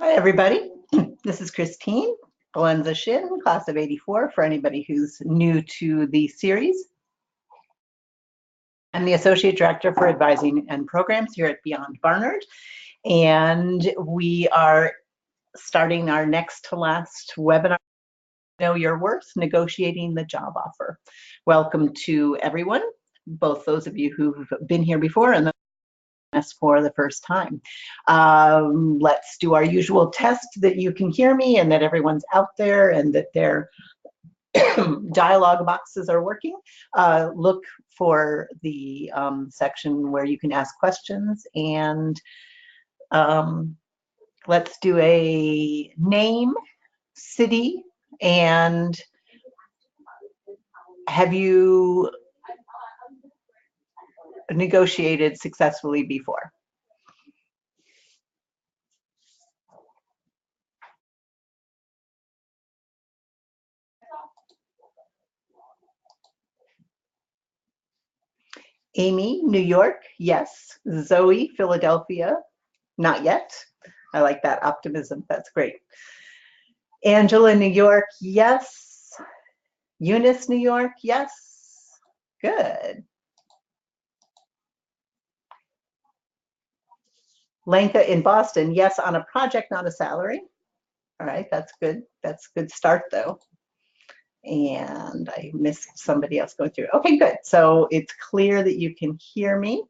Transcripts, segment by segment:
Hi, everybody. This is Christine, Valenza Shin, class of '84, for anybody who's new to the series. I'm the Associate Director for Advising and Programs here at Beyond Barnard, and we are starting our next to last webinar, Know Your Worth, Negotiating the Job Offer. Welcome to everyone, both those of you who've been here before and for the first time. Let's do our usual test that you can hear me and that everyone's out there and that their dialogue boxes are working. Look for the section where you can ask questions, and let's do a name, city, and have you negotiated successfully before? Amy, New York, yes. Zoe, Philadelphia, not yet. I like that optimism. That's great. Angela, New York, yes. Eunice, New York, yes. Good. Lenka in Boston, yes, on a project, not a salary. All right, that's good. That's a good start, though. And I missed somebody else going through. Okay, good. So it's clear that you can hear me.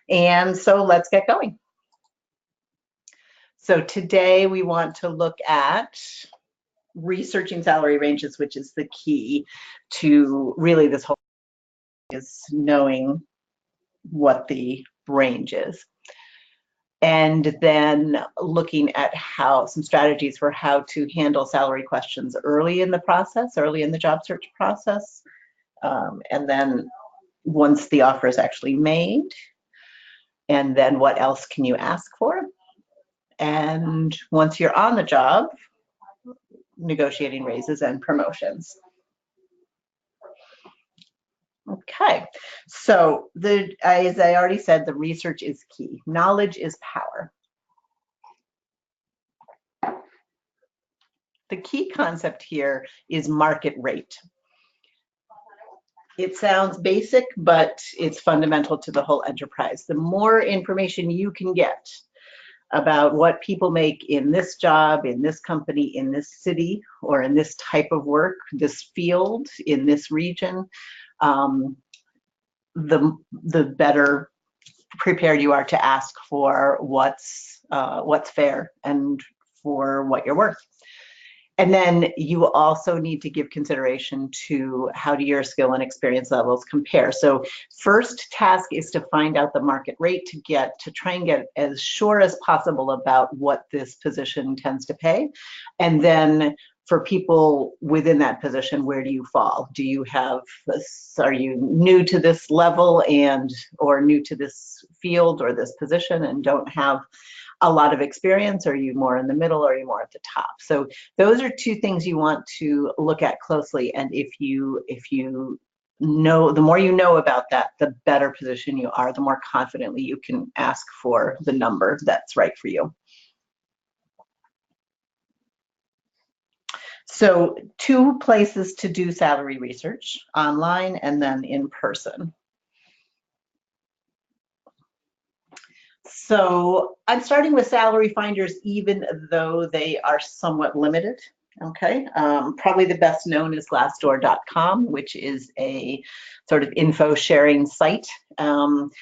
And so let's get going. So today we want to look at researching salary ranges, which is the key to really this whole is knowing what the range is. And then looking at how some strategies for how to handle salary questions early in the process, early in the job search process. And then once the offer is actually made, and then what else can you ask for? And once you're on the job, negotiating raises and promotions. Okay, so as I already said, the research is key. Knowledge is power. The key concept here is market rate. It sounds basic, but it's fundamental to the whole enterprise. The more information you can get about what people make in this job, in this company, in this city, or in this type of work, this field, in this region, the better prepared you are to ask for what's fair and for what you're worth. And then you also need to give consideration to how do your skill and experience levels compare. So first task is to find out the market rate to try and get as sure as possible about what this position tends to pay. And then for people within that position, where do you fall? Do you have, are you new to this level or new to this field or this position and don't have a lot of experience? Are you more in the middle, or are you more at the top? So those are two things you want to look at closely. And if you know, the more you know about that, the better position you are, the more confidently you can ask for the number that's right for you. So two places to do salary research, online and then in person. So I'm starting with salary finders, even though they are somewhat limited. Okay, probably the best known is glassdoor.com, which is a sort of info sharing site. And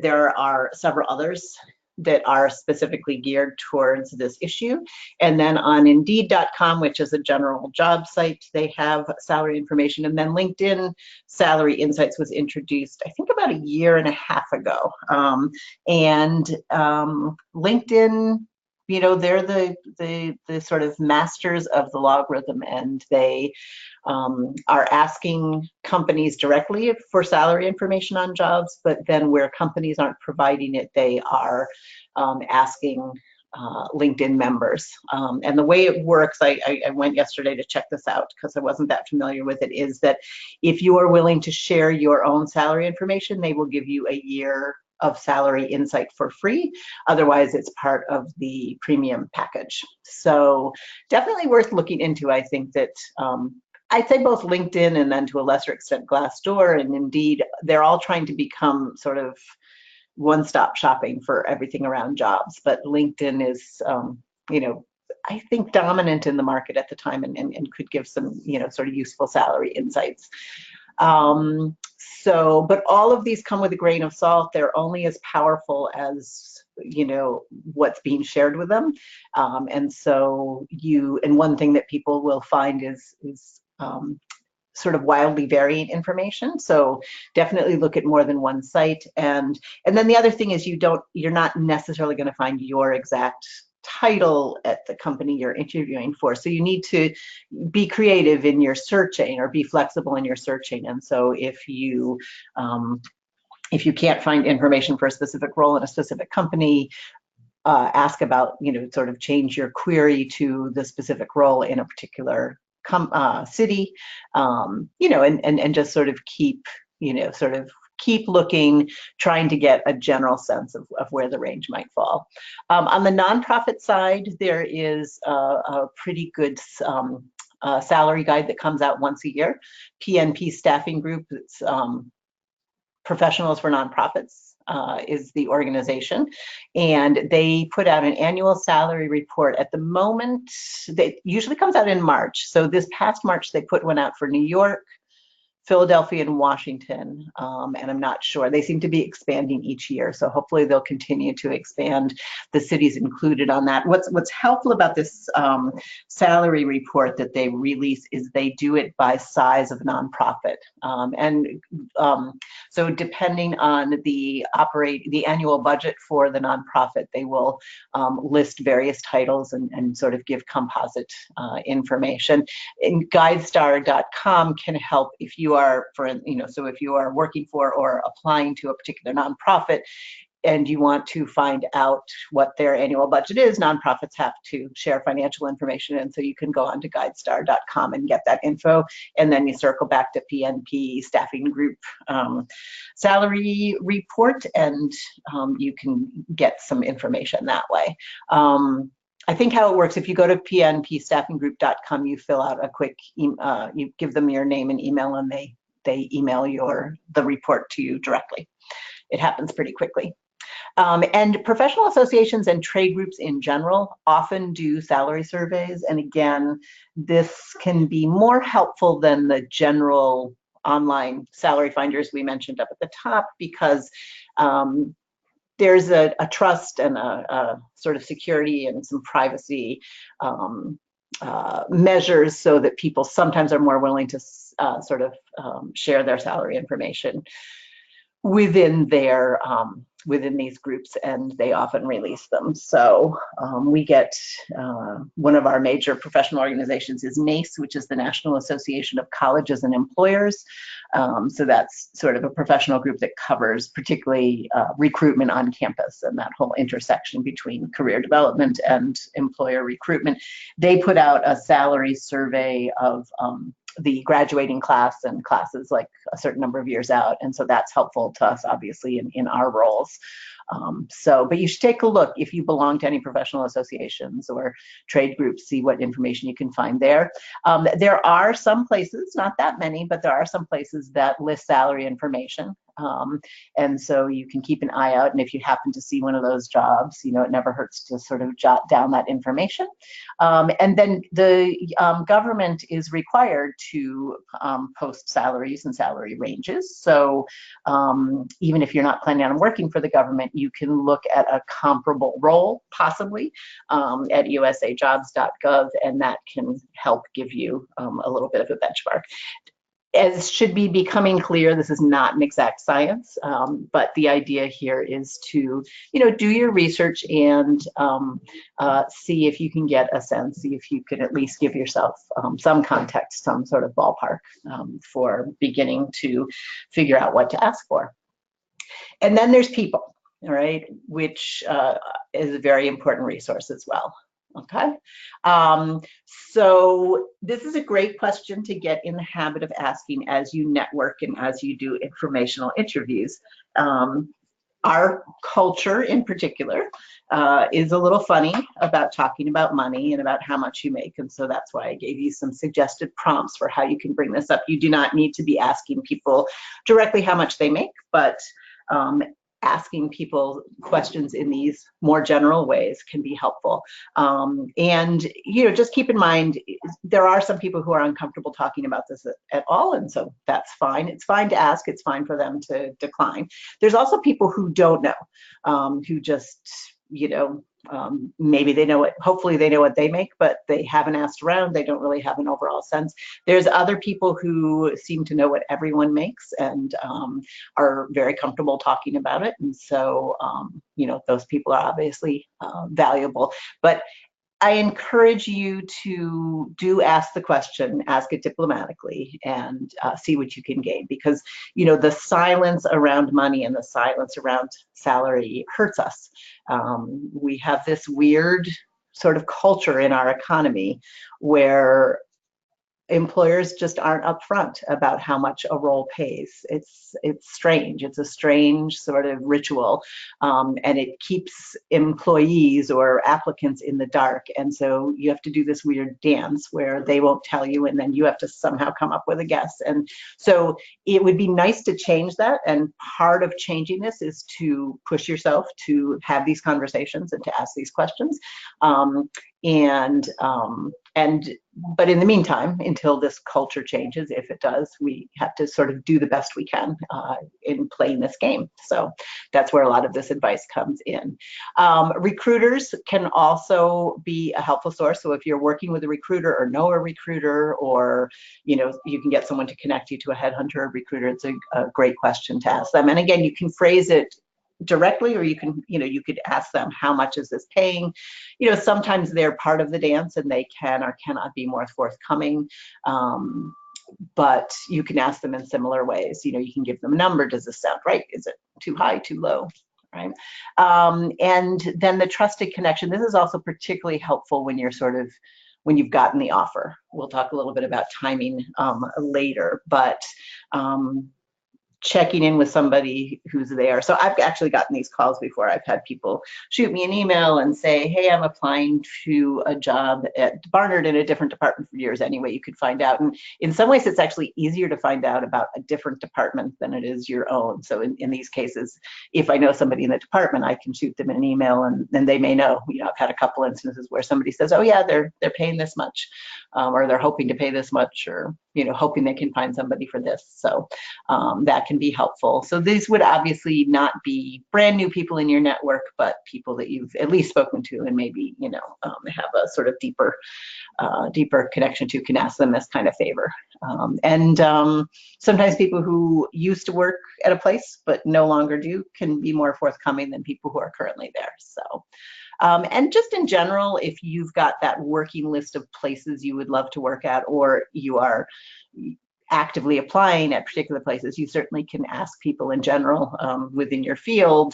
there are several others that are specifically geared towards this issue. And then on indeed.com, which is a general job site, they have salary information. And then LinkedIn Salary Insights was introduced, I think, about a year and a half ago. LinkedIn, you know, they're the sort of masters of the logarithm, and they are asking companies directly for salary information on jobs, but then where companies aren't providing it, they are asking LinkedIn members. And the way it works, I went yesterday to check this out because I wasn't that familiar with it, is that if you are willing to share your own salary information, they will give you a year of salary insight for free. Otherwise, it's part of the premium package. So definitely worth looking into. I think that I'd say both LinkedIn and then to a lesser extent Glassdoor and Indeed, they're all trying to become sort of one-stop shopping for everything around jobs. But LinkedIn is, you know, I think dominant in the market at the time and could give some, you know, sort of useful salary insights. But all of these come with a grain of salt. They're only as powerful as, you know, what's being shared with them. And one thing that people will find is sort of wildly varying information. So definitely look at more than one site. And then the other thing is you're not necessarily going to find your exact title at the company you're interviewing for. So you need to be creative in your searching or be flexible in your searching. And so if you can't find information for a specific role in a specific company, ask about, you know, sort of change your query to the specific role in a particular city, you know, and just sort of keep, you know, sort of keep looking, trying to get a general sense of where the range might fall. On the nonprofit side, there is a pretty good salary guide that comes out once a year. PNP Staffing Group, it's Professionals for Nonprofits. Is the organization, and they put out an annual salary report. At the moment, it usually comes out in March. So this past March, they put one out for New York, Philadelphia, and Washington, and I'm not sure. They seem to be expanding each year, so hopefully they'll continue to expand the cities included on that. What's helpful about this salary report that they release is they do it by size of nonprofit, so depending on the annual budget for the nonprofit, they will list various titles and sort of give composite information. And GuideStar.com can help if you are, so if you are working for or applying to a particular nonprofit and you want to find out what their annual budget is, nonprofits have to share financial information. And so you can go on to GuideStar.com and get that info. And then you circle back to PNP Staffing Group salary report, and you can get some information that way. I think how it works, if you go to pnpstaffinggroup.com, you fill out a quick, you give them your name and email, and they email the report to you directly. It happens pretty quickly. And professional associations and trade groups in general often do salary surveys. And again, this can be more helpful than the general online salary finders we mentioned up at the top, because there's a trust and a sort of security and some privacy measures, so that people sometimes are more willing to share their salary information within these groups, and they often release them. So we get, one of our major professional organizations is NACE, which is the National Association of Colleges and Employers. So that's sort of a professional group that covers particularly recruitment on campus and that whole intersection between career development and employer recruitment. They put out a salary survey of the graduating class and classes like a certain number of years out. And so that's helpful to us, obviously, in our roles. But you should take a look if you belong to any professional associations or trade groups, see what information you can find there. There are some places, not that many, but there are some places that list salary information. And so you can keep an eye out. And if you happen to see one of those jobs, you know, it never hurts to sort of jot down that information. And then the government is required to post salaries and salary ranges. So even if you're not planning on working for the government, you can look at a comparable role, possibly, at usajobs.gov, and that can help give you a little bit of a benchmark. As should be becoming clear, this is not an exact science, but the idea here is to, you know, do your research and see if you can get a sense, see if you could at least give yourself some context, some sort of ballpark for beginning to figure out what to ask for. And then there's people, all right, which is a very important resource as well. Okay, so this is a great question to get in the habit of asking as you network and as you do informational interviews. our culture in particular is a little funny about talking about money and about how much you make. And so that's why I gave you some suggested prompts for how you can bring this up. You do not need to be asking people directly how much they make, but asking people questions in these more general ways can be helpful. And, you know, just keep in mind, there are some people who are uncomfortable talking about this at all, and so that's fine. It's fine to ask. It's fine for them to decline. There's also people who don't know, who just, you know, maybe they know what, hopefully they know what they make, but they haven't asked around. They don't really have an overall sense. There's other people who seem to know what everyone makes and are very comfortable talking about it. And so, you know, those people are obviously valuable. But I encourage you to do ask the question, ask it diplomatically, and see what you can gain. Because, you know, the silence around money and the silence around salary hurts us. We have this weird sort of culture in our economy where employers just aren't upfront about how much a role pays. It's strange. It's a strange sort of ritual, and it keeps employees or applicants in the dark. And so you have to do this weird dance where they won't tell you, and then you have to somehow come up with a guess. And so it would be nice to change that. And part of changing this is to push yourself to have these conversations and to ask these questions. But in the meantime, until this culture changes, if it does, we have to sort of do the best we can in playing this game. So that's where a lot of this advice comes in. Recruiters can also be a helpful source. So if you're working with a recruiter or know a recruiter, or, you know, you can get someone to connect you to a headhunter or recruiter, it's a great question to ask them. And again, you can phrase it directly, or you can, you know, you could ask them, how much is this paying? You know, sometimes they're part of the dance and they can or cannot be more forthcoming, but you can ask them in similar ways. You know, you can give them a number. Does this sound right? Is it too high, too low? Right. And then the trusted connection. This is also particularly helpful when you're sort of, when you've gotten the offer. We'll talk a little bit about timing later, but checking in with somebody who's there. So I've actually gotten these calls before. I've had people shoot me an email and say, hey, I'm applying to a job at Barnard in a different department for years. Any way you could find out. And in some ways, it's actually easier to find out about a different department than it is your own. So in these cases, if I know somebody in the department, I can shoot them an email, and then they may know. You know, I've had a couple instances where somebody says, oh yeah, they're paying this much, or they're hoping to pay this much, or, you know, hoping they can find somebody for this. So that can be helpful. So these would obviously not be brand new people in your network, but people that you've at least spoken to and maybe, you know, have a sort of deeper connection to, can ask them this kind of favor. Sometimes people who used to work at a place but no longer do can be more forthcoming than people who are currently there. So. And just in general, if you've got that working list of places you would love to work at, or you are actively applying at particular places, you certainly can ask people in general within your field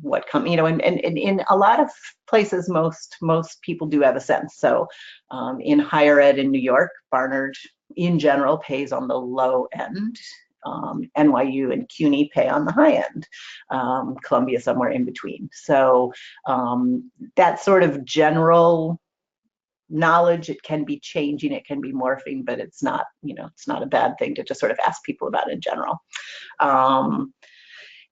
what come, you know, and in a lot of places, most people do have a sense. So in higher ed in New York, Barnard in general pays on the low end. NYU and CUNY pay on the high end, Columbia somewhere in between. So that sort of general knowledge, it can be changing, it can be morphing, but it's not, you know, it's not a bad thing to just sort of ask people about it in general.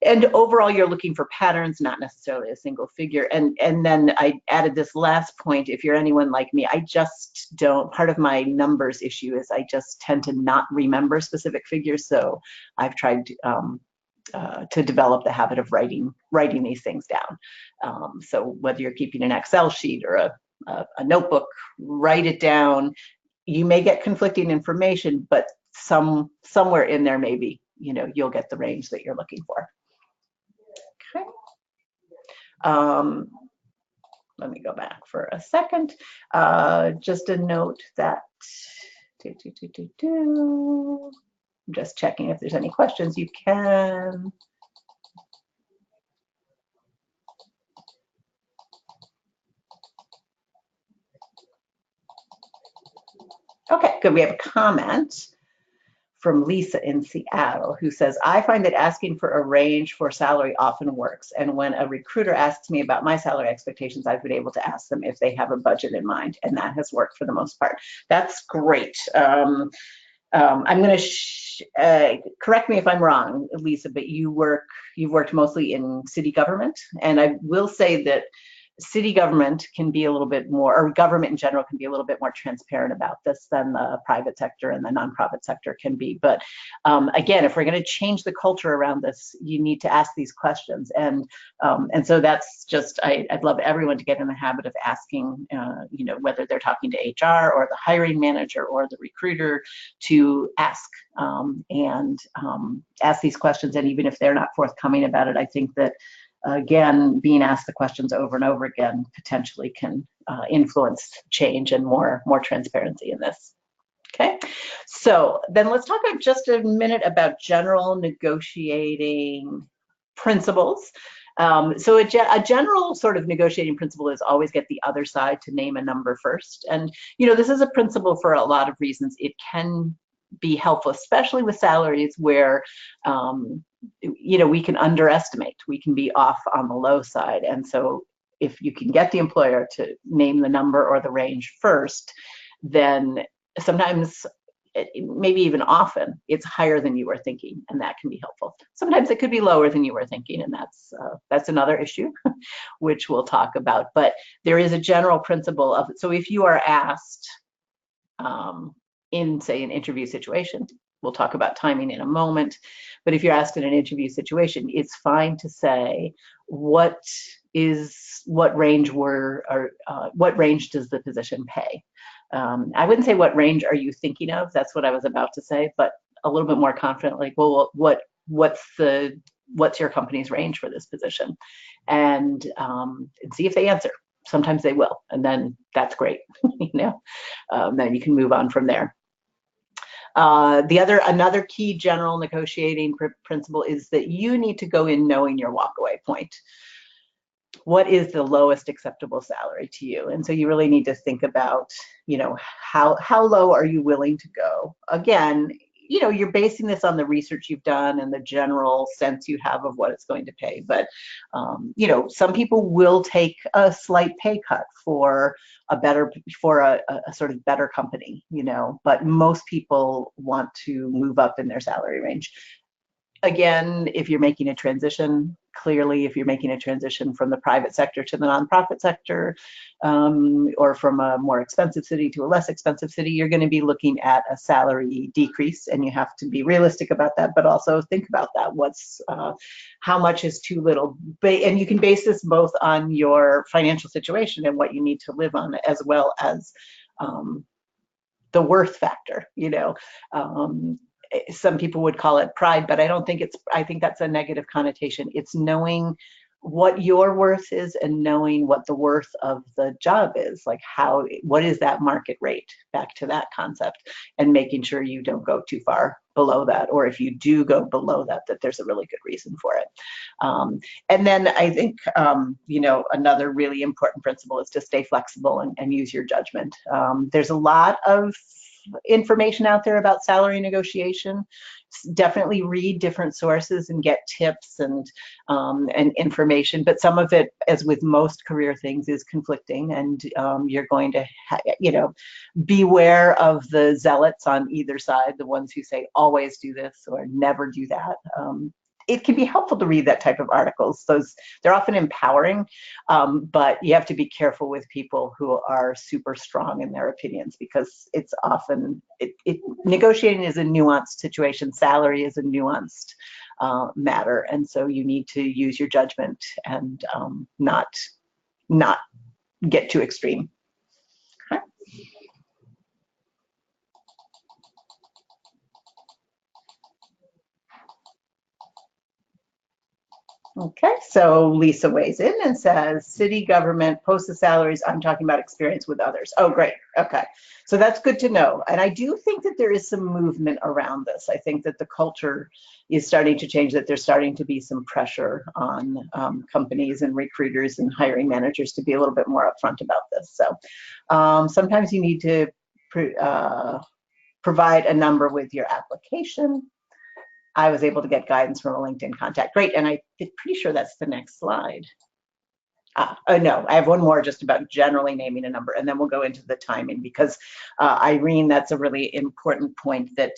And overall, you're looking for patterns, not necessarily a single figure. And then I added this last point. If you're anyone like me, I just don't, part of my numbers issue is I just tend to not remember specific figures. So I've tried to develop the habit of writing these things down. So whether you're keeping an Excel sheet or a notebook, write it down. You may get conflicting information, but somewhere in there, maybe, you know, you'll get the range that you're looking for. Okay. Let me go back for a second. Just a note that, I'm just checking if there's any questions. You can. Okay, good. We have a comment from Lisa in Seattle, who says, I find that asking for a range for salary often works. And when a recruiter asks me about my salary expectations, I've been able to ask them if they have a budget in mind, and that has worked for the most part. That's great. I'm going to correct me if I'm wrong, Lisa, but you've worked mostly in city government, and I will say that city government can be a little bit more, or government in general can be a little bit more transparent about this than the private sector and the nonprofit sector can be. But again, if we're going to change the culture around this, you need to ask these questions. And so that's just, I'd love everyone to get in the habit of asking, whether they're talking to HR or the hiring manager or the recruiter, to ask and ask these questions. And even if they're not forthcoming about it, I think that again, being asked the questions over and over again potentially can influence change and more transparency in this. Okay, so then let's talk just a minute about general negotiating principles. So a general sort of negotiating principle is always get the other side to name a number first. And, this is a principle for a lot of reasons. It can be helpful, especially with salaries where, we can underestimate, we can be off on the low side. And so if you can get the employer to name the number or the range first, then sometimes, maybe even often, it's higher than you were thinking, and that can be helpful. Sometimes it could be lower than you were thinking, and that's another issue, which we'll talk about. But there is a general principle of it. So if you are asked in, say, an interview situation, we'll talk about timing in a moment, but if you're asked in an interview situation, it's fine to say, what range does the position pay? I wouldn't say what range are you thinking of, that's what I was about to say, but a little bit more confident, like, well, what's your company's range for this position? And see if they answer. Sometimes they will, and then that's great. Then you can move on from there. Another key general negotiating principle is that you need to go in knowing your walkaway point. What is the lowest acceptable salary to you? And so you really need to think about, how low are you willing to go? Again, you're basing this on the research you've done and the general sense you have of what it's going to pay. But, some people will take a slight pay cut for a sort of better company, but most people want to move up in their salary range. Again, if you're making a transition, clearly, if you're making a transition from the private sector to the nonprofit sector, or from a more expensive city to a less expensive city, you're going to be looking at a salary decrease, and you have to be realistic about that, but also think about that. How much is too little? And you can base this both on your financial situation and what you need to live on, as well as the worth factor. Some people would call it pride, but I think that's a negative connotation. It's knowing what your worth is and knowing what the worth of the job is, like what is that market rate, back to that concept, and making sure you don't go too far below that, or if you do go below that there's a really good reason for it. And then I think, another really important principle is to stay flexible and use your judgment. There's a lot of information out there about salary negotiation. Definitely read different sources and get tips and information, but some of it, as with most career things, is conflicting, and you're going to beware of the zealots on either side, the ones who say always do this or never do that. It can be helpful to read that type of articles. They're often empowering, but you have to be careful with people who are super strong in their opinions, because it's often, negotiating is a nuanced situation. Salary is a nuanced matter. And so you need to use your judgment and not get too extreme. Okay. Okay, so Lisa weighs in and says, city government posts the salaries. I'm talking about experience with others. Oh, great. Okay, so that's good to know. And I do think that there is some movement around this. I think that the culture is starting to change, that there's starting to be some pressure on companies and recruiters and hiring managers to be a little bit more upfront about this. So sometimes you need to provide a number with your application. I was able to get guidance from a LinkedIn contact. Great, and I'm pretty sure that's the next slide. No, I have one more just about generally naming a number, and then we'll go into the timing because Irene, that's a really important point that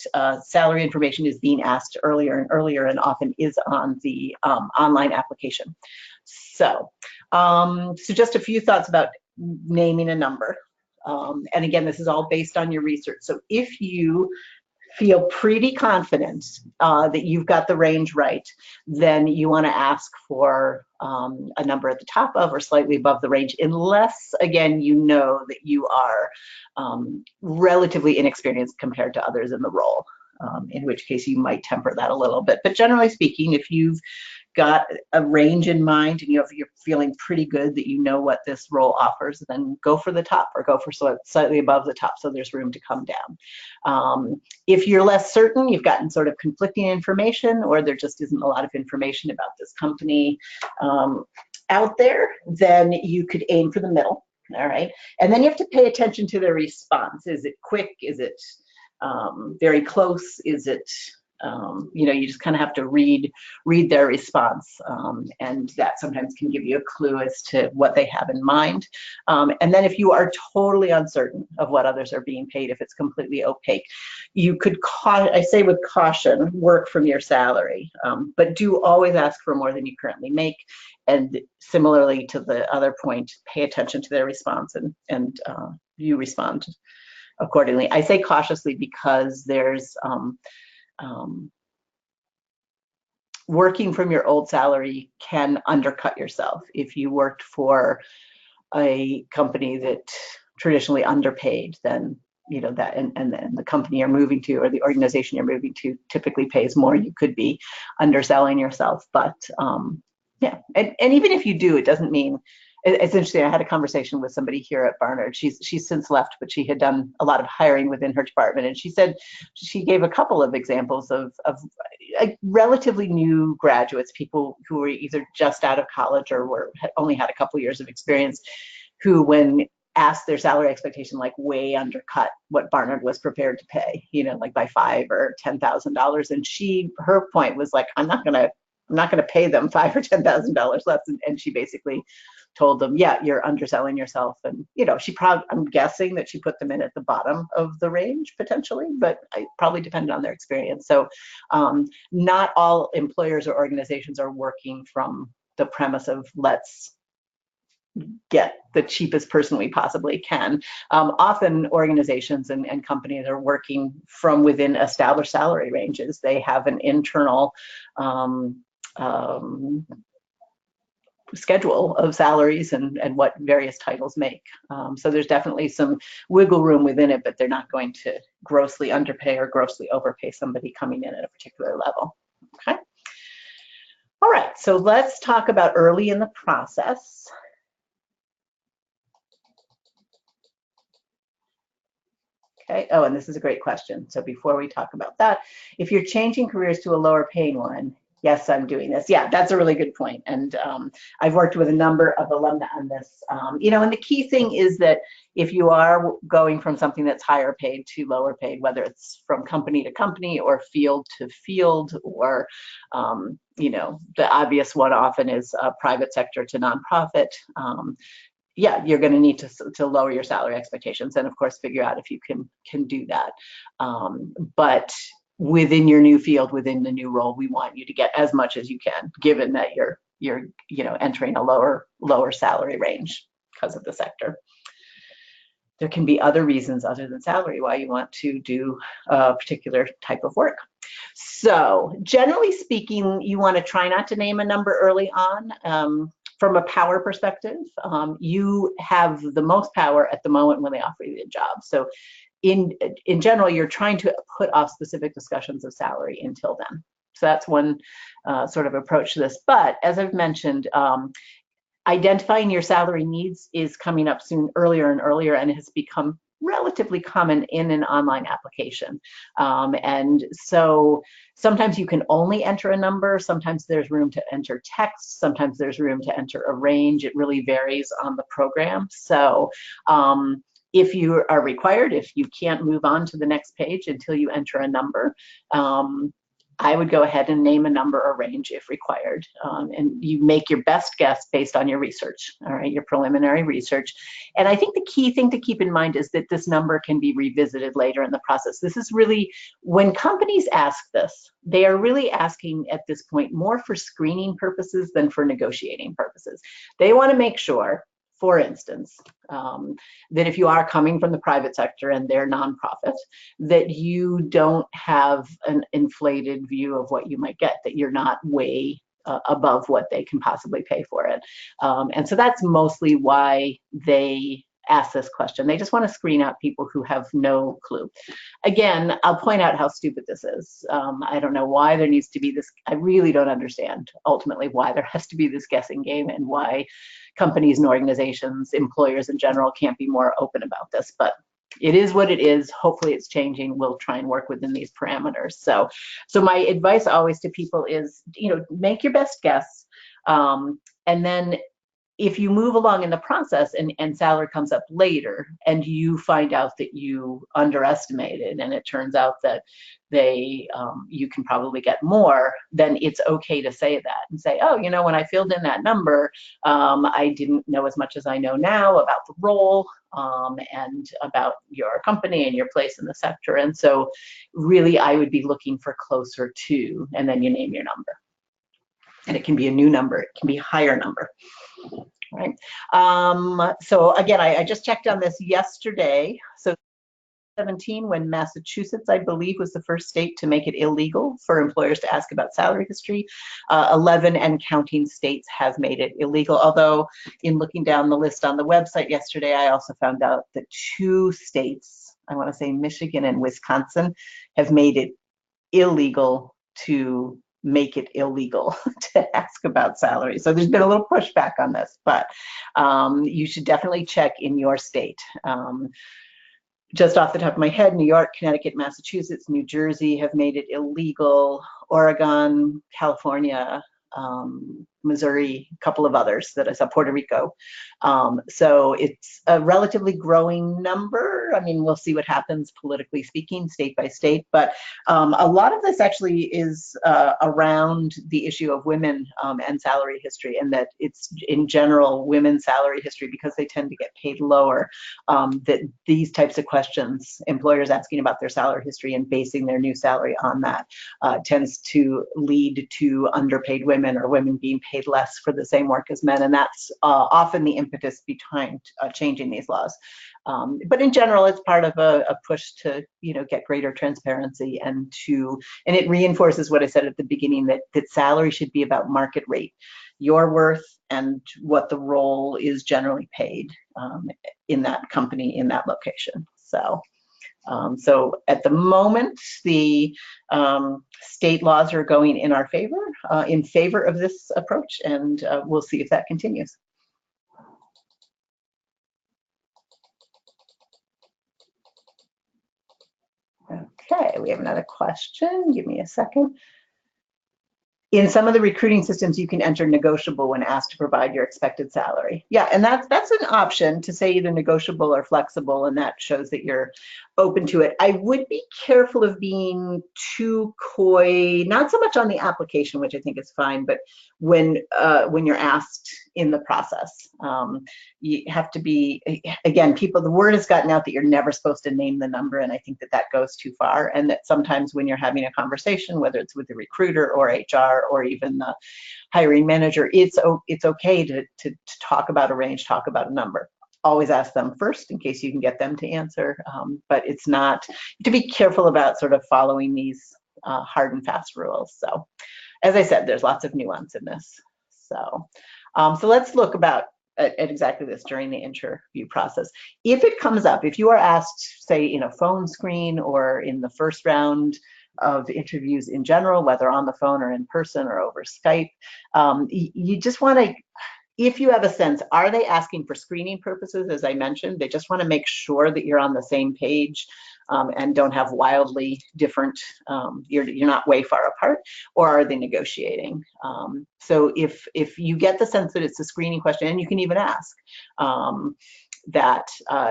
salary information is being asked earlier and earlier and often is on the online application. So just a few thoughts about naming a number. And again, this is all based on your research. So if you feel pretty confident that you've got the range right, then you want to ask for a number at the top of or slightly above the range, unless, again, you know that you are relatively inexperienced compared to others in the role, in which case you might temper that a little bit. But generally speaking, if you've got a range in mind and you're feeling pretty good that you know what this role offers, then go for the top or go for slightly above the top so there's room to come down. If you're less certain, you've gotten sort of conflicting information, or there just isn't a lot of information about this company out there, then you could aim for the middle. All right, and then you have to pay attention to their response. Is it quick? Is it very close? Is it you just kind of have to read their response, and that sometimes can give you a clue as to what they have in mind. And then if you are totally uncertain of what others are being paid, if it's completely opaque, you could, I say with caution, work from your salary, but do always ask for more than you currently make. And similarly to the other point, pay attention to their response and you respond accordingly. I say cautiously because there's working from your old salary can undercut yourself. If you worked for a company that traditionally underpaid, then that and then the company you're moving to or the organization you're moving to typically pays more. You could be underselling yourself, but yeah, and even if you do, it doesn't mean. It's interesting. I had a conversation with somebody here at Barnard. She's since left, but she had done a lot of hiring within her department, and she said she gave a couple of examples of relatively new graduates, people who were either just out of college or only had a couple years of experience, who, when asked their salary expectation, like way undercut what Barnard was prepared to pay, like by $5,000 or $10,000. And her point was like, I'm not gonna pay them $5,000 or $10,000 less. And she basically told them, yeah, you're underselling yourself. And I'm guessing that she put them in at the bottom of the range potentially, but I probably depended on their experience. So not all employers or organizations are working from the premise of let's get the cheapest person we possibly can. Often organizations and companies are working from within established salary ranges. They have an internal schedule of salaries and what various titles make. So there's definitely some wiggle room within it, but they're not going to grossly underpay or grossly overpay somebody coming in at a particular level. Okay. All right, so let's talk about early in the process. Okay. Oh, and this is a great question. So before we talk about that, if you're changing careers to a lower paying one, yes, I'm doing this. Yeah, that's a really good point. And I've worked with a number of alumni on this. And the key thing is that if you are going from something that's higher paid to lower paid, whether it's from company to company or field to field, or, the obvious one often is private sector to nonprofit, yeah, you're going to need to lower your salary expectations, and of course figure out if you can do that. But within your new field, within the new role, we want you to get as much as you can, given that you're entering a lower salary range because of the sector. There can be other reasons other than salary why you want to do a particular type of work. So generally speaking, you want to try not to name a number early on. From a power perspective, you have the most power at the moment when they offer you the job. So in general, you're trying to put off specific discussions of salary until then. So that's one sort of approach to this. But as I've mentioned, identifying your salary needs is coming up earlier and earlier, and has become relatively common in an online application. And so sometimes you can only enter a number, sometimes there's room to enter text, sometimes there's room to enter a range. It really varies on the program. So If you are required, if you can't move on to the next page until you enter a number, I would go ahead and name a number or range if required. And you make your best guess based on your research, all right, your preliminary research. And I think the key thing to keep in mind is that this number can be revisited later in the process. This is really, when companies ask this, they are really asking at this point more for screening purposes than for negotiating purposes. They want to make sure, for instance, that if you are coming from the private sector and they're nonprofit, that you don't have an inflated view of what you might get, that you're not way above what they can possibly pay for it. And so that's mostly why they ask this question. They just want to screen out people who have no clue. Again, I'll point out how stupid this is. I don't know why there needs to be this. I really don't understand ultimately why there has to be this guessing game and why companies and organizations, employers in general, can't be more open about this. But it is what it is. Hopefully it's changing. We'll try and work within these parameters. So my advice always to people is, make your best guess. And then if you move along in the process and salary comes up later and you find out that you underestimated and it turns out that you can probably get more, then it's okay to say that and say, oh, when I filled in that number, I didn't know as much as I know now about the role and about your company and your place in the sector. And so really I would be looking for closer to, and then you name your number. And it can be a new number, it can be a higher number. Right. So again, I just checked on this yesterday. So 2017, when Massachusetts, I believe, was the first state to make it illegal for employers to ask about salary history. 11 and counting states have made it illegal. Although in looking down the list on the website yesterday, I also found out that 2 states, I want to say Michigan and Wisconsin, have made it illegal to make it illegal to ask about salary. So there's been a little pushback on this, but you should definitely check in your state. Just off the top of my head, New York, Connecticut, Massachusetts, New Jersey have made it illegal. Oregon, California, Missouri, a couple of others that I saw, Puerto Rico. So it's a relatively growing number. I mean, we'll see what happens politically speaking, state by state, but a lot of this actually is around the issue of women and salary history, and that it's in general women's salary history, because they tend to get paid lower, that these types of questions, employers asking about their salary history and basing their new salary on that, tends to lead to underpaid women or women being paid less for the same work as men, and that's often the impetus behind changing these laws. But in general, it's part of a push to get greater transparency and it reinforces what I said at the beginning, that salary should be about market rate, your worth, and what the role is generally paid in that company, in that location. So at the moment, the state laws are going in our favor, in favor of this approach, and we'll see if that continues. Okay, we have another question. Give me a second. In some of the recruiting systems, you can enter negotiable when asked to provide your expected salary. Yeah, and that's an option to say either negotiable or flexible, and that shows that you're open to it. I would be careful of being too coy, not so much on the application, which I think is fine, but when you're asked in the process. You have to be, again, the word has gotten out that you're never supposed to name the number, and I think that goes too far, and that sometimes when you're having a conversation, whether it's with the recruiter or HR or even the hiring manager, it's okay to talk about a range, talk about a number. Always ask them first in case you can get them to answer, but it's not, to be careful about sort of following these hard and fast rules. So as I said, there's lots of nuance in this. So let's look at exactly this during the interview process. If it comes up, if you are asked, say, in a phone screen or in the first round of interviews in general, whether on the phone or in person or over Skype, you just want to, if you have a sense, are they asking for screening purposes? As I mentioned, they just want to make sure that you're on the same page and don't have wildly different, you're not way far apart, or are they negotiating? So if you get the sense that it's a screening question, and you can even ask, that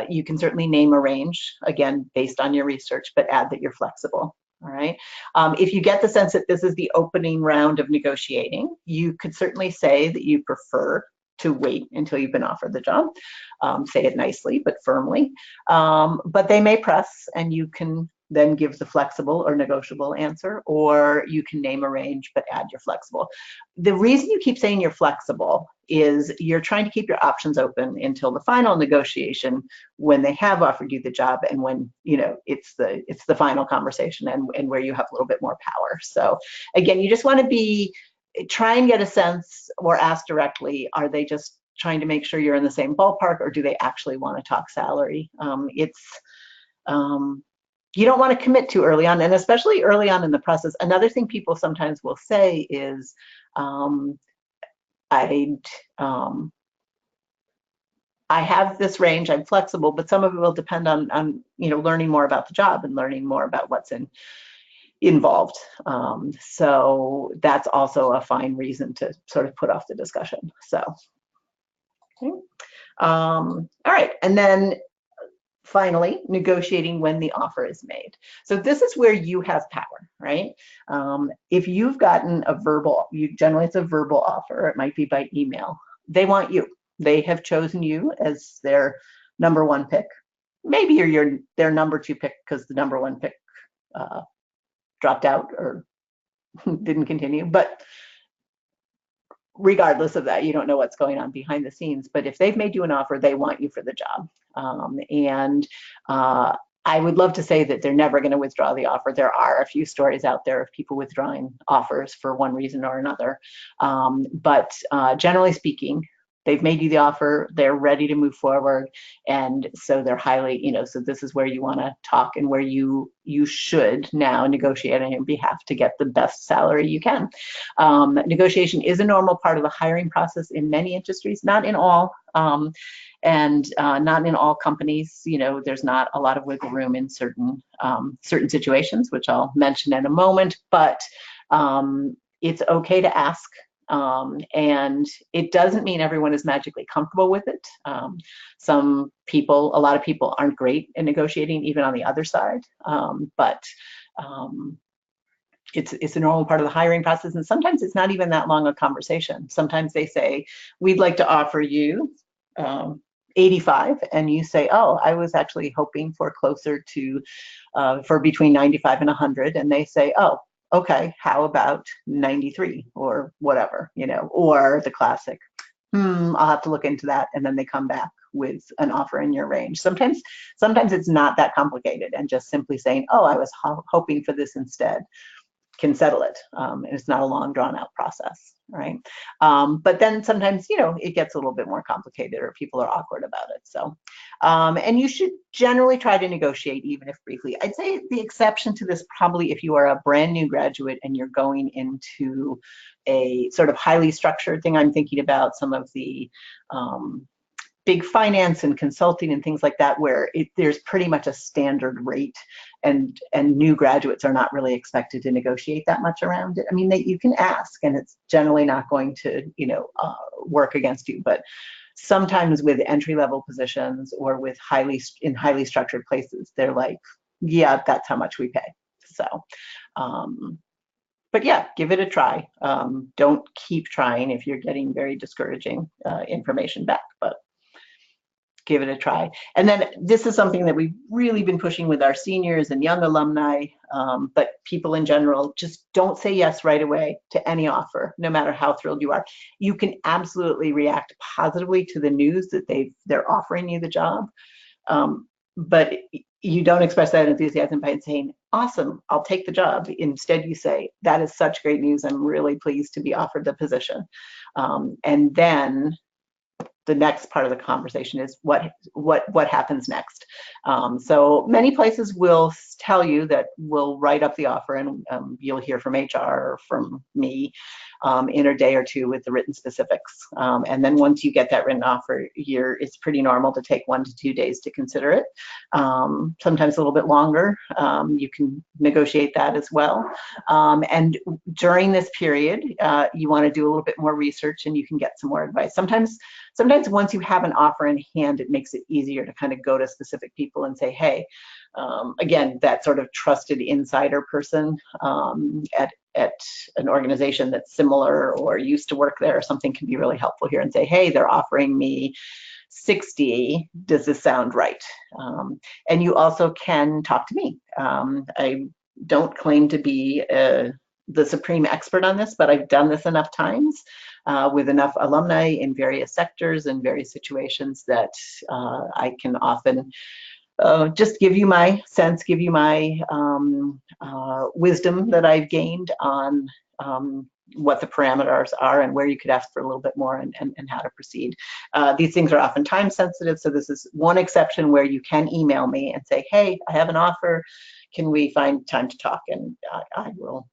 you can certainly name a range, again, based on your research, but add that you're flexible. All right. If you get the sense that this is the opening round of negotiating, you could certainly say that you prefer to wait until you've been offered the job. Say it nicely, but firmly. But they may press, and you can then give the flexible or negotiable answer, or you can name a range but add your flexible. The reason you keep saying you're flexible is you're trying to keep your options open until the final negotiation, when they have offered you the job, and when it's the final conversation, and where you have a little bit more power. So again, you just want to try and get a sense, or ask directly, are they just trying to make sure you're in the same ballpark, or do they actually want to talk salary? You don't want to commit too early on, and especially early on in the process. Another thing people sometimes will say is, I have this range, I'm flexible, but some of it will depend on learning more about the job and learning more about what's involved. So that's also a fine reason to sort of put off the discussion. So, okay. All right, and then finally, negotiating when the offer is made. So this is where you have power, right? If you've gotten generally it's a verbal offer, it might be by email. They want you. They have chosen you as their number one pick. Maybe you're their number two pick because the number one pick dropped out or didn't continue. But regardless of that, you don't know what's going on behind the scenes. But if they've made you an offer, they want you for the job. I would love to say that they're never going to withdraw the offer. There are a few stories out there of people withdrawing offers for one reason or another. But generally speaking, they've made you the offer, they're ready to move forward. And so they're highly, so this is where you want to talk, and where you should now negotiate on your behalf to get the best salary you can. Negotiation is a normal part of the hiring process in many industries, not in all. And not in all companies. There's not a lot of wiggle room in certain situations, which I'll mention in a moment, but it's okay to ask. And it doesn't mean everyone is magically comfortable with it. A lot of people aren't great in negotiating, even on the other side. But it's a normal part of the hiring process. And sometimes it's not even that long a conversation. Sometimes they say, we'd like to offer you 85, and you say, oh, I was actually hoping for closer to for between 95 and 100, and they say, oh, okay, how about 93 or whatever, or the classic, I'll have to look into that, and then they come back with an offer in your range. Sometimes it's not that complicated, and just simply saying, oh, I was hoping for this instead, can settle it. And it's not a long drawn out process, right? But then sometimes, it gets a little bit more complicated, or people are awkward about it. So, and you should generally try to negotiate, even if briefly. I'd say the exception to this, probably if you are a brand new graduate and you're going into a sort of highly structured thing. I'm thinking about some of the big finance and consulting and things like that, where there's pretty much a standard rate, and new graduates are not really expected to negotiate that much around it. I mean, you can ask, and it's generally not going to, work against you. But sometimes with entry-level positions, or with highly structured places, they're like, yeah, that's how much we pay. So, but yeah, give it a try. Don't keep trying if you're getting very discouraging information back, but give it a try. And then this is something that we've really been pushing with our seniors and young alumni, but people in general, just don't say yes right away to any offer, no matter how thrilled you are. You can absolutely react positively to the news that they're offering you the job, but you don't express that enthusiasm by saying, awesome, I'll take the job. Instead, you say, that is such great news, I'm really pleased to be offered the position. And then the next part of the conversation is what happens next. So many places will tell you that we'll write up the offer, and you'll hear from HR or from me. in a day or two with the written specifics. And then once you get that written offer, it's pretty normal to take 1 to 2 days to consider it. Sometimes a little bit longer. You can negotiate that as well. And during this period, you want to do a little bit more research and you can get some more advice. Sometimes once you have an offer in hand, it makes it easier to kind of go to specific people and say, hey, again, that sort of trusted insider person at an organization that's similar or used to work there or something can be really helpful here, and say, hey, they're offering me 60. Does this sound right? And you also can talk to me. I don't claim to be the supreme expert on this, but I've done this enough times with enough alumni in various sectors and various situations that I can often just give you my sense, give you my wisdom that I've gained on what the parameters are and where you could ask for a little bit more and how to proceed. These things are often time sensitive, so this is one exception where you can email me and say, hey, I have an offer. Can we find time to talk? And I will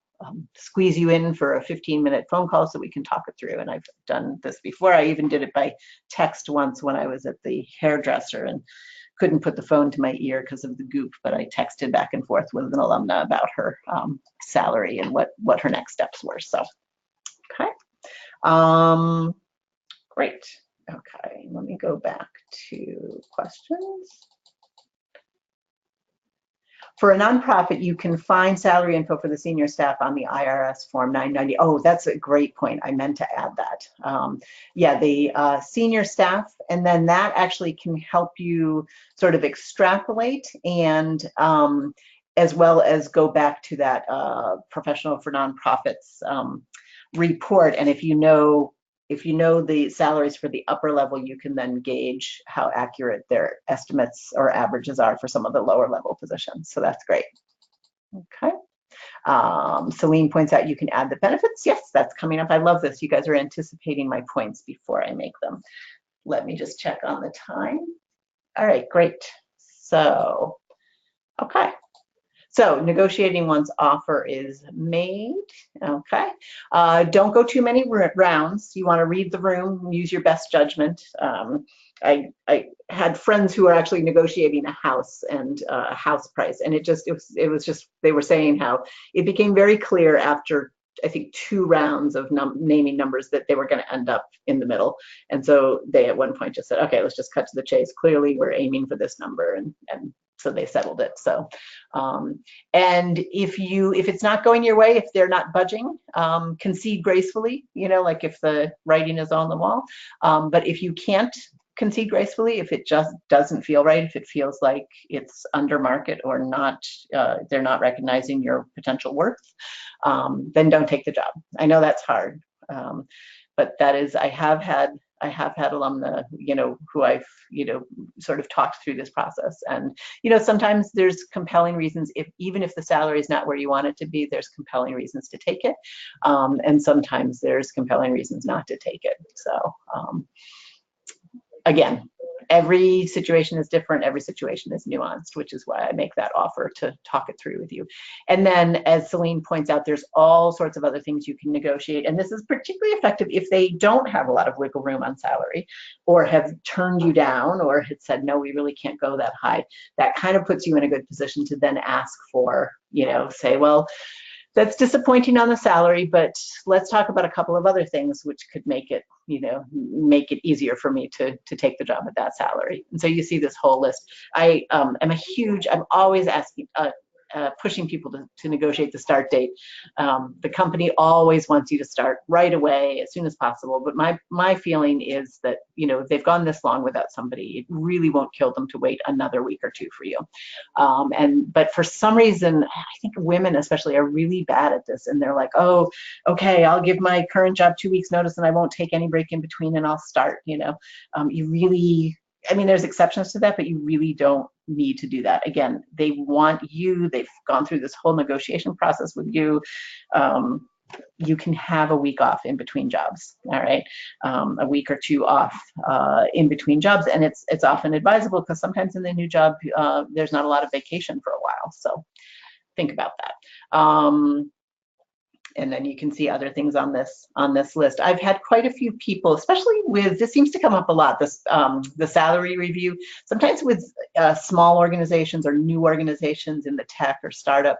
squeeze you in for a 15-minute phone call so we can talk it through. And I've done this before. I even did it by text once when I was at the hairdresser and couldn't put the phone to my ear because of the goop, but I texted back and forth with an alumna about her salary and what her next steps were. So, okay. Great. Okay, let me go back to questions. For a nonprofit, you can find salary info for the senior staff on the IRS Form 990. Oh, that's a great point. I meant to add that. Yeah, the senior staff, and then that actually can help you sort of extrapolate and as well as go back to that Professional for Nonprofits report. And if you know the salaries for the upper level, you can then gauge how accurate their estimates or averages are for some of the lower level positions. So that's great. Okay. Celine points out you can add the benefits. Yes, that's coming up. I love this. You guys are anticipating my points before I make them. Let me just check on the time. All right, great. So, okay. So negotiating once offer is made, okay. Don't go too many rounds. You want to read the room, use your best judgment. I had friends who were actually negotiating a house and a house price, and it was just, they were saying how it became very clear after, I think, 2 rounds of naming numbers that they were going to end up in the middle. And so they at one point just said, okay, let's just cut to the chase. Clearly we're aiming for this number, and so they settled it. So, and if it's not going your way, if they're not budging, concede gracefully, like if the writing is on the wall. But if you can't concede gracefully, if it just doesn't feel right, if it feels like it's under market or not, they're not recognizing your potential worth, then don't take the job. I know that's hard, but that is, I have had alumna, who I've, sort of talked through this process. And, sometimes there's compelling reasons, even if the salary is not where you want it to be, there's compelling reasons to take it. And sometimes there's compelling reasons not to take it. So, again, every situation is different. Every situation is nuanced, which is why I make that offer to talk it through with you. And then, as Celine points out, there's all sorts of other things you can negotiate. And this is particularly effective if they don't have a lot of wiggle room on salary or have turned you down or had said, no, we really can't go that high. That kind of puts you in a good position to then ask for, say, well, that's disappointing on the salary, but let's talk about a couple of other things which could make it, make it easier for me to take the job at that salary. And so you see this whole list. I'm always asking, pushing people to negotiate the start date. The company always wants you to start right away, as soon as possible. But my feeling is that, if they've gone this long without somebody, it really won't kill them to wait another week or 2 for you. But for some reason, I think women especially are really bad at this. And they're like, oh, okay, I'll give my current job 2 weeks notice and I won't take any break in between and I'll start, you really, there's exceptions to that, but you really don't need to do that. Again, they want you, they've gone through this whole negotiation process with you. You can have a week off in between jobs, all right? A week or 2 off in between jobs. And it's often advisable because sometimes in the new job, there's not a lot of vacation for a while. So think about that. And then you can see other things on this list. I've had quite a few people, especially with, this seems to come up a lot, this the salary review. Sometimes with small organizations or new organizations in the tech or startup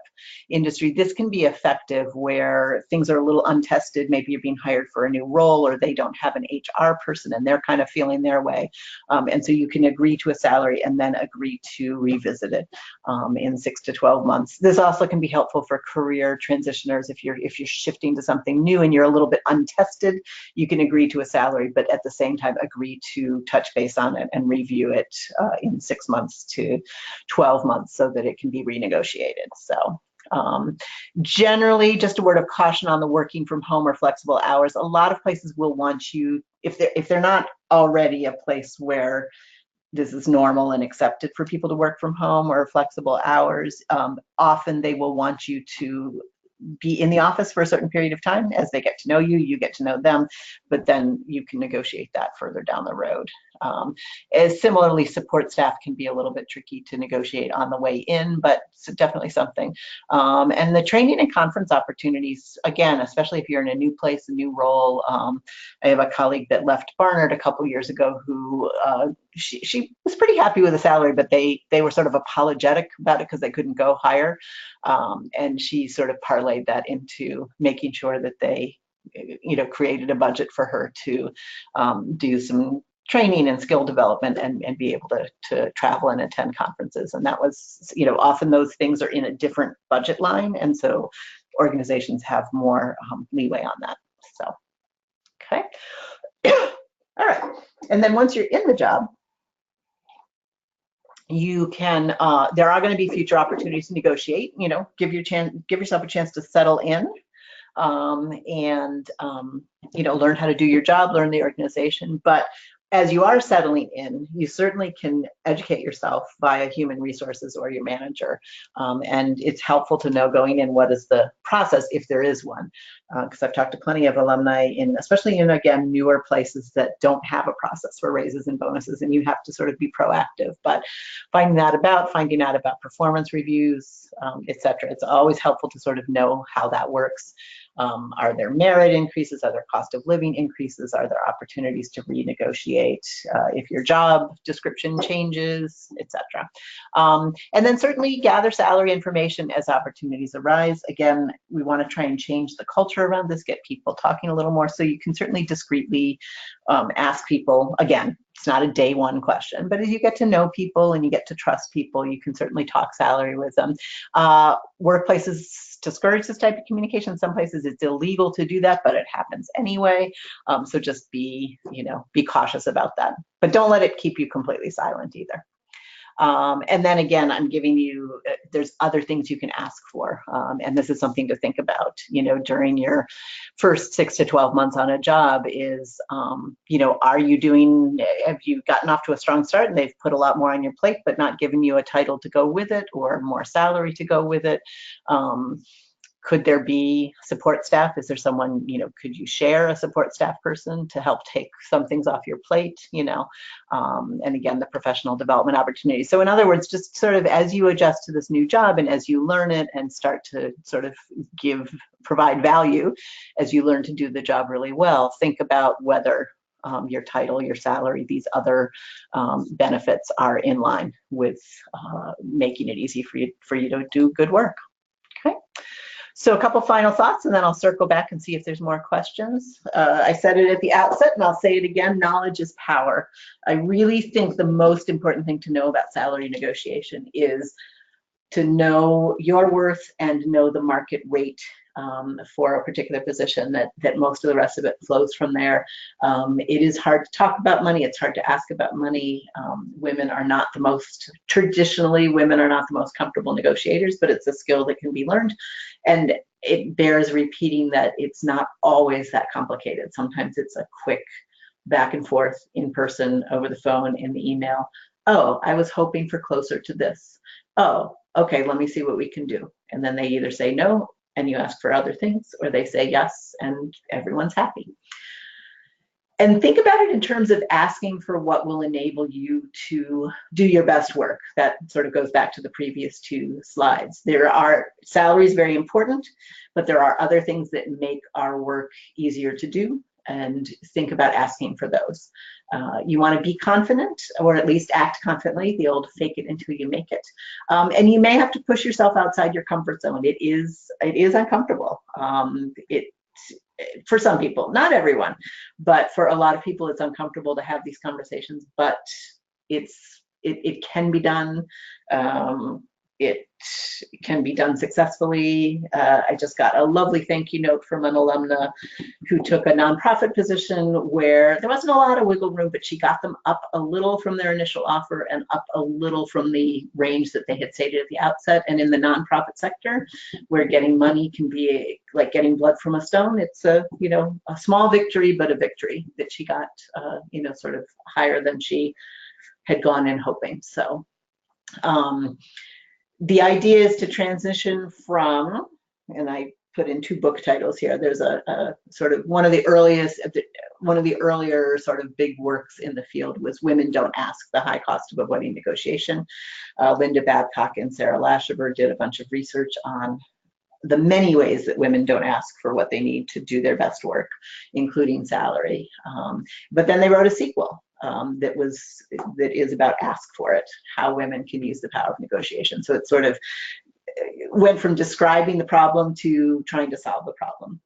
industry, this can be effective where things are a little untested. Maybe you're being hired for a new role, or they don't have an HR person and they're kind of feeling their way. And so you can agree to a salary and then agree to revisit it in 6 to 12 months. This also can be helpful for career transitioners. If you're shifting to something new and you're a little bit untested, you can agree to a salary, but at the same time agree to touch base on it and review it in 6 months to 12 months so that it can be renegotiated. So generally, just a word of caution on the working from home or flexible hours. A lot of places will want you, if they're not already a place where this is normal and accepted for people to work from home or flexible hours, often they will want you to be in the office for a certain period of time. As they get to know you, you get to know them, but then you can negotiate that further down the road. As similarly, support staff can be a little bit tricky to negotiate on the way in, but it's definitely something. And the training and conference opportunities, again, especially if you're in a new place, a new role. I have a colleague that left Barnard a couple years ago who she was pretty happy with the salary, but they were sort of apologetic about it because they couldn't go higher. And she sort of parlayed that into making sure that they, created a budget for her to do some training and skill development and be able to travel and attend conferences. And that was, often those things are in a different budget line. And so organizations have more leeway on that. So, okay. All right. And then once you're in the job, you can, there are going to be future opportunities to negotiate, give yourself a chance to settle in. And learn how to do your job, learn the organization. But as you are settling in, you certainly can educate yourself via human resources or your manager. And it's helpful to know going in what is the process, if there is one. Because I've talked to plenty of alumni, especially in, again, newer places that don't have a process for raises and bonuses, and you have to sort of be proactive. But finding out about performance reviews, et cetera, it's always helpful to sort of know how that works. Are there merit increases? Are there cost of living increases? Are there opportunities to renegotiate if your job description changes, etc.? And then certainly gather salary information as opportunities arise. Again, we want to try and change the culture around this, get people talking a little more. So you can certainly discreetly ask people. Again, it's not a day one question, but as you get to know people and you get to trust people, you can certainly talk salary with them. Workplaces discourage this type of communication. Some places it's illegal to do that, but it happens anyway. So just be cautious about that, but don't let it keep you completely silent either. And then again, I'm giving you, there's other things you can ask for. And this is something to think about, during your first 6 to 12 months on a job is, have you gotten off to a strong start and they've put a lot more on your plate, but not given you a title to go with it or more salary to go with it? Could there be support staff? Is there someone, could you share a support staff person to help take some things off your plate, and again, the professional development opportunities. So in other words, just sort of as you adjust to this new job and as you learn it and start to sort of provide value, as you learn to do the job really well, think about whether your title, your salary, these other benefits are in line with making it easy for you to do good work. Okay. So a couple final thoughts, and then I'll circle back and see if there's more questions. I said it at the outset, and I'll say it again, knowledge is power. I really think the most important thing to know about salary negotiation is to know your worth and know the market rate for a particular position, that most of the rest of it flows from there. It is hard to talk about money. It's hard to ask about money. Traditionally, women are not the most comfortable negotiators, but it's a skill that can be learned. And it bears repeating that it's not always that complicated. Sometimes it's a quick back and forth in person, over the phone, in the email. Oh, I was hoping for closer to this. Oh, okay, let me see what we can do. And then they either say no, and you ask for other things, or they say yes, and everyone's happy. And think about it in terms of asking for what will enable you to do your best work. That sort of goes back to the previous two slides. Salary is very important, but there are other things that make our work easier to do, and think about asking for those. You want to be confident, or at least act confidently, the old fake it until you make it. And you may have to push yourself outside your comfort zone. It is uncomfortable. For some people, not everyone, but for a lot of people, it's uncomfortable to have these conversations, but it can be done. It can be done successfully. I just got a lovely thank you note from an alumna who took a nonprofit position where there wasn't a lot of wiggle room, but she got them up a little from their initial offer and up a little from the range that they had stated at the outset. And in the nonprofit sector, where getting money can be like getting blood from a stone, it's a small victory, but a victory that she got sort of higher than she had gone in hoping. So the idea is to transition from, and I put in 2 book titles here. There's a sort of one of the earlier sort of big works in the field was Women Don't Ask: The High Cost of Avoiding Negotiation. Linda Babcock and Sarah Lashiver did a bunch of research on the many ways that women don't ask for what they need to do their best work, including salary. But then they wrote a sequel that is about Ask for It: How Women Can Use the Power of Negotiation. So it sort of went from describing the problem to trying to solve the problem.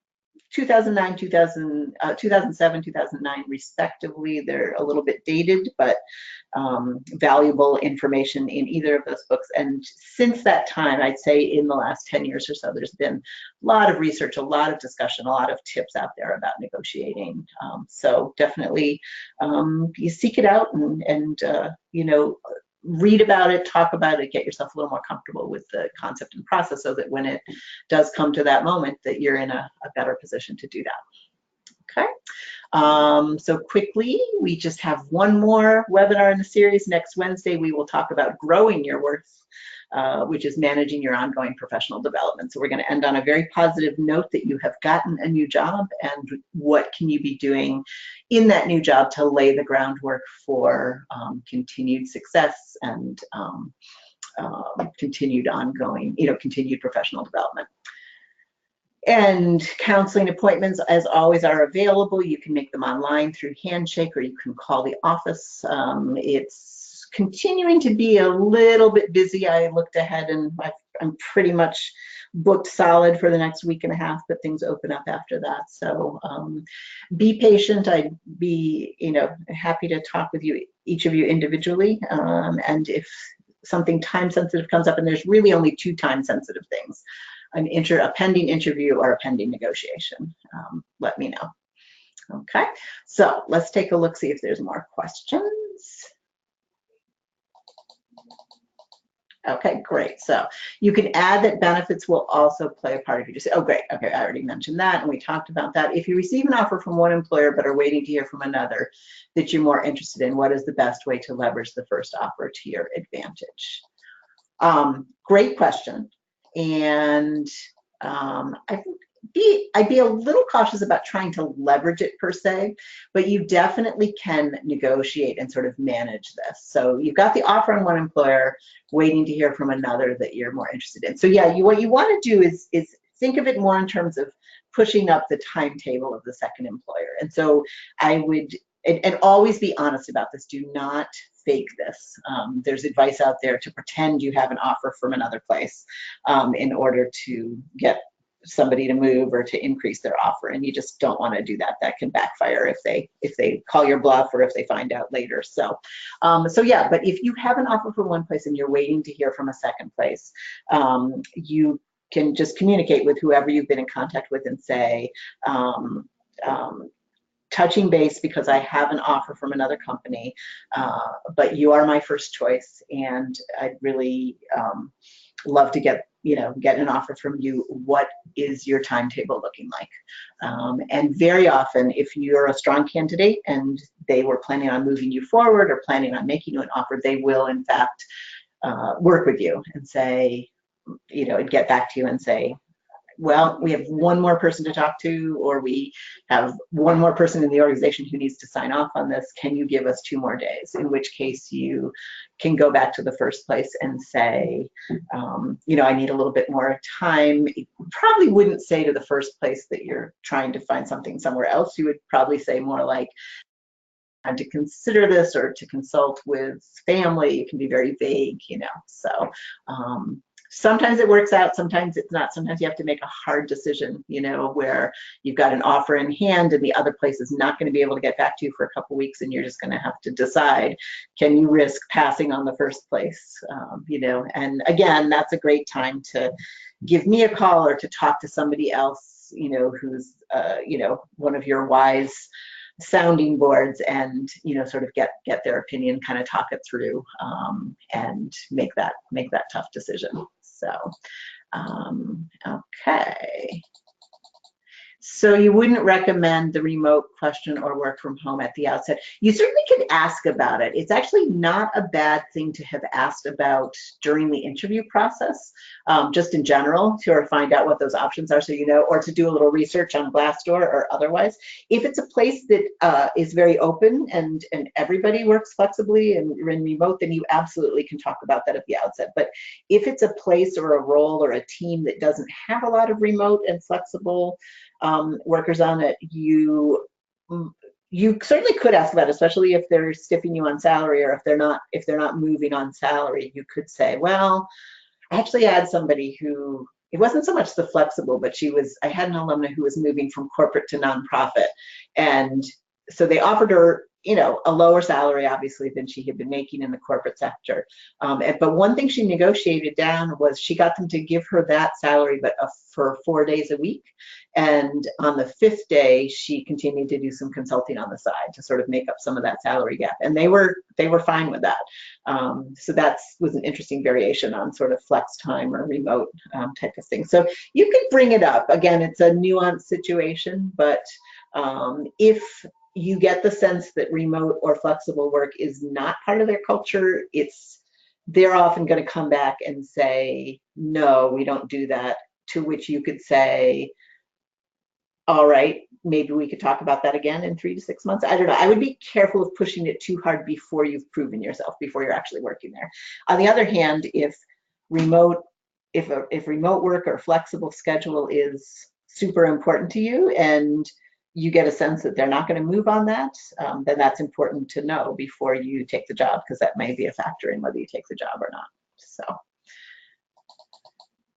2007, 2009, respectively. They're a little bit dated, but valuable information in either of those books. And since that time, I'd say in the last 10 years or so, there's been a lot of research, a lot of discussion, a lot of tips out there about negotiating. So definitely you seek it out and read about it, talk about it, get yourself a little more comfortable with the concept and process so that when it does come to that moment that you're in a better position to do that. Okay. So quickly, we just have one more webinar in the series. Next Wednesday, we will talk about growing your worth, which is managing your ongoing professional development. So we're going to end on a very positive note that you have gotten a new job, and what can you be doing in that new job to lay the groundwork for continued success and continued ongoing, continued professional development. And counseling appointments, as always, are available. You can make them online through Handshake, or you can call the office. It's continuing to be a little bit busy. I looked ahead and I'm pretty much booked solid for the next week and a half, but things open up after that. So be patient. I'd be happy to talk with you, each of you individually. And if something time sensitive comes up, and there's really only 2 time sensitive things, a pending interview or a pending negotiation, let me know. Okay, so let's take a look, see if there's more questions. Okay, great. So you can add that benefits will also play a part if you just say, oh, great. Okay, I already mentioned that, and we talked about that. If you receive an offer from one employer but are waiting to hear from another that you're more interested in, what is the best way to leverage the first offer to your advantage? Great question. And I'd be a little cautious about trying to leverage it per se, but you definitely can negotiate and sort of manage this. So you've got the offer on one employer, waiting to hear from another that you're more interested in. So yeah, what you want to do is think of it more in terms of pushing up the timetable of the second employer. And so I would, and always be honest about this. Do not fake this. There's advice out there to pretend you have an offer from another place in order to get somebody to move or to increase their offer, and you just don't want to do that. That can backfire if they call your bluff or if they find out later. So yeah, but if you have an offer from one place and you're waiting to hear from a second place, you can just communicate with whoever you've been in contact with and say, touching base because I have an offer from another company, but you are my first choice, and I'd really love to get an offer from you. What is your timetable looking like? And very often, if you're a strong candidate and they were planning on moving you forward or planning on making you an offer, they will in fact work with you and say, and get back to you and say, well, we have one more person to talk to, or we have one more person in the organization who needs to sign off on this. Can you give us 2 more days? In which case you can go back to the first place and say, you know, I need a little bit more time. You probably wouldn't say to the first place that you're trying to find something somewhere else. You would probably say more like, and to consider this or to consult with family. It can be very vague, you know. So sometimes it works out, sometimes it's not. Sometimes you have to make a hard decision, you know, where you've got an offer in hand and the other place is not going to be able to get back to you for a couple weeks, and you're just going to have to decide, can you risk passing on the first place, you know. And again, that's a great time to give me a call or to talk to somebody else, you know, who's, you know, one of your wise sounding boards, and you know, sort of get their opinion, kind of talk it through, and make that tough decision. So okay, so you wouldn't recommend the remote question or work from home at the outset. You certainly could ask about it. It's actually not a bad thing to have asked about during the interview process, just in general, to find out what those options are, so you know, or to do a little research on Glassdoor or otherwise. If it's a place that is very open and everybody works flexibly and you're in remote, then you absolutely can talk about that at the outset. But if it's a place or a role or a team that doesn't have a lot of remote and flexible workers on it, you certainly could ask about it, especially if they're stiffing you on salary, or if they're not moving on salary. You could say, well, I actually had somebody who, it wasn't so much the flexible, but I had an alumna who was moving from corporate to nonprofit, and so they offered her, you know, a lower salary, obviously, than she had been making in the corporate sector. But one thing she negotiated down was she got them to give her that salary, but for 4 days a week. And on the 5th day, she continued to do some consulting on the side to sort of make up some of that salary gap. And they were fine with that. So that was an interesting variation on sort of flex time or remote type of thing. So you could bring it up. Again, it's a nuanced situation, but if you get the sense that remote or flexible work is not part of their culture, they're often going to come back and say, no, we don't do that, to which you could say, all right, maybe we could talk about that again in 3 to 6 months. I don't know. I would be careful of pushing it too hard before you've proven yourself, before you're actually working there. On the other hand, if remote work or flexible schedule is super important to you, and you get a sense that they're not going to move on that, then that's important to know before you take the job, because that may be a factor in whether you take the job or not. So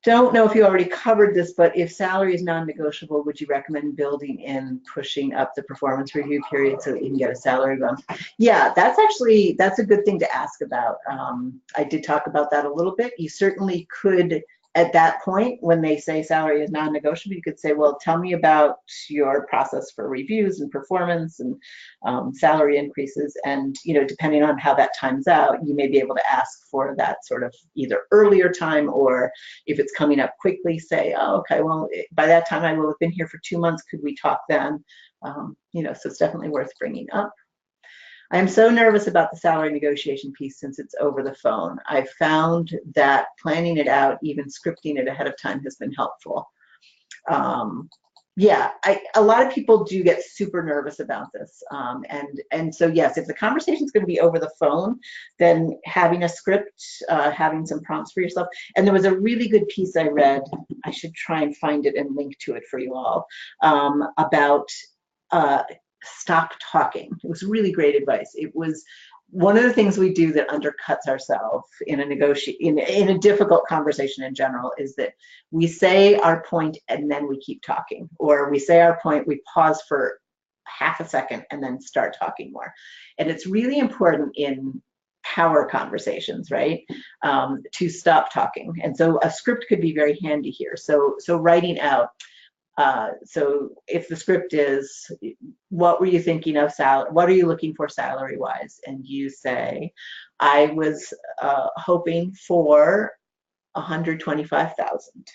don't know if you already covered this, but if salary is non-negotiable, would you recommend building in pushing up the performance review period so that you can get a salary bump? Yeah, that's a good thing to ask about. I did talk about that a little bit. You certainly could, at that point, when they say salary is non-negotiable, you could say, well, tell me about your process for reviews and performance and salary increases. And, you know, depending on how that times out, you may be able to ask for that sort of either earlier time, or if it's coming up quickly, say, oh, okay, well, by that time I will have been here for 2 months. Could we talk then? You know, so it's definitely worth bringing up. I am so nervous about the salary negotiation piece since it's over the phone. I've found that planning it out, even scripting it ahead of time, has been helpful. Yeah, a lot of people do get super nervous about this. And so yes, if the conversation is going to be over the phone, then having a script, having some prompts for yourself. And there was a really good piece I read, I should try and find it and link to it for you all, about stop talking. It was really great advice. It was one of the things we do that undercuts ourselves in a difficult conversation in general, is that we say our point and then we keep talking, or we say our point, we pause for half a second and then start talking more. And it's really important in power conversations, right, to stop talking. And so a script could be very handy here. So writing out, so if the script is, what were you thinking of salary? What are you looking for salary wise? And you say, I was hoping for 125,000.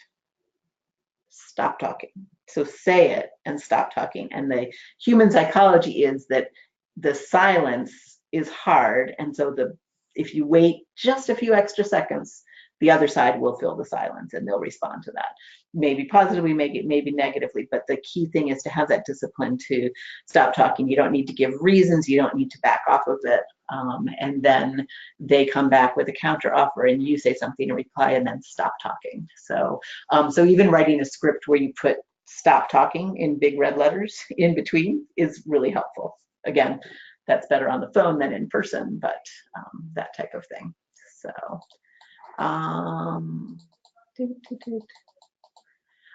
Stop talking. So say it and stop talking. And the human psychology is that the silence is hard. And so if you wait just a few extra seconds, the other side will fill the silence and they'll respond to that. Maybe positively, maybe negatively, but the key thing is to have that discipline to stop talking. You don't need to give reasons, you don't need to back off of it. And then they come back with a counter offer and you say something in reply and then stop talking. So, so even writing a script where you put stop talking in big red letters in between is really helpful. Again, that's better on the phone than in person, but that type of thing. So,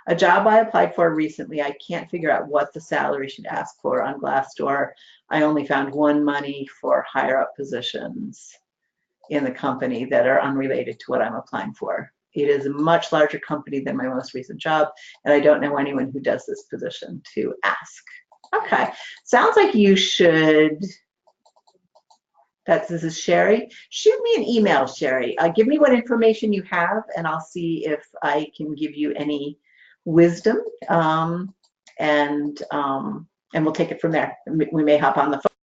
a job I applied for recently, I can't figure out what the salary should ask for on Glassdoor. I only found one money for higher up positions in the company that are unrelated to what I'm applying for. It is a much larger company than my most recent job, and I don't know anyone who does this position to ask. Okay, sounds like you should. This is Sherry. Shoot me an email, Sherry. Give me what information you have, and I'll see if I can give you any wisdom, and we'll take it from there. We may hop on the phone.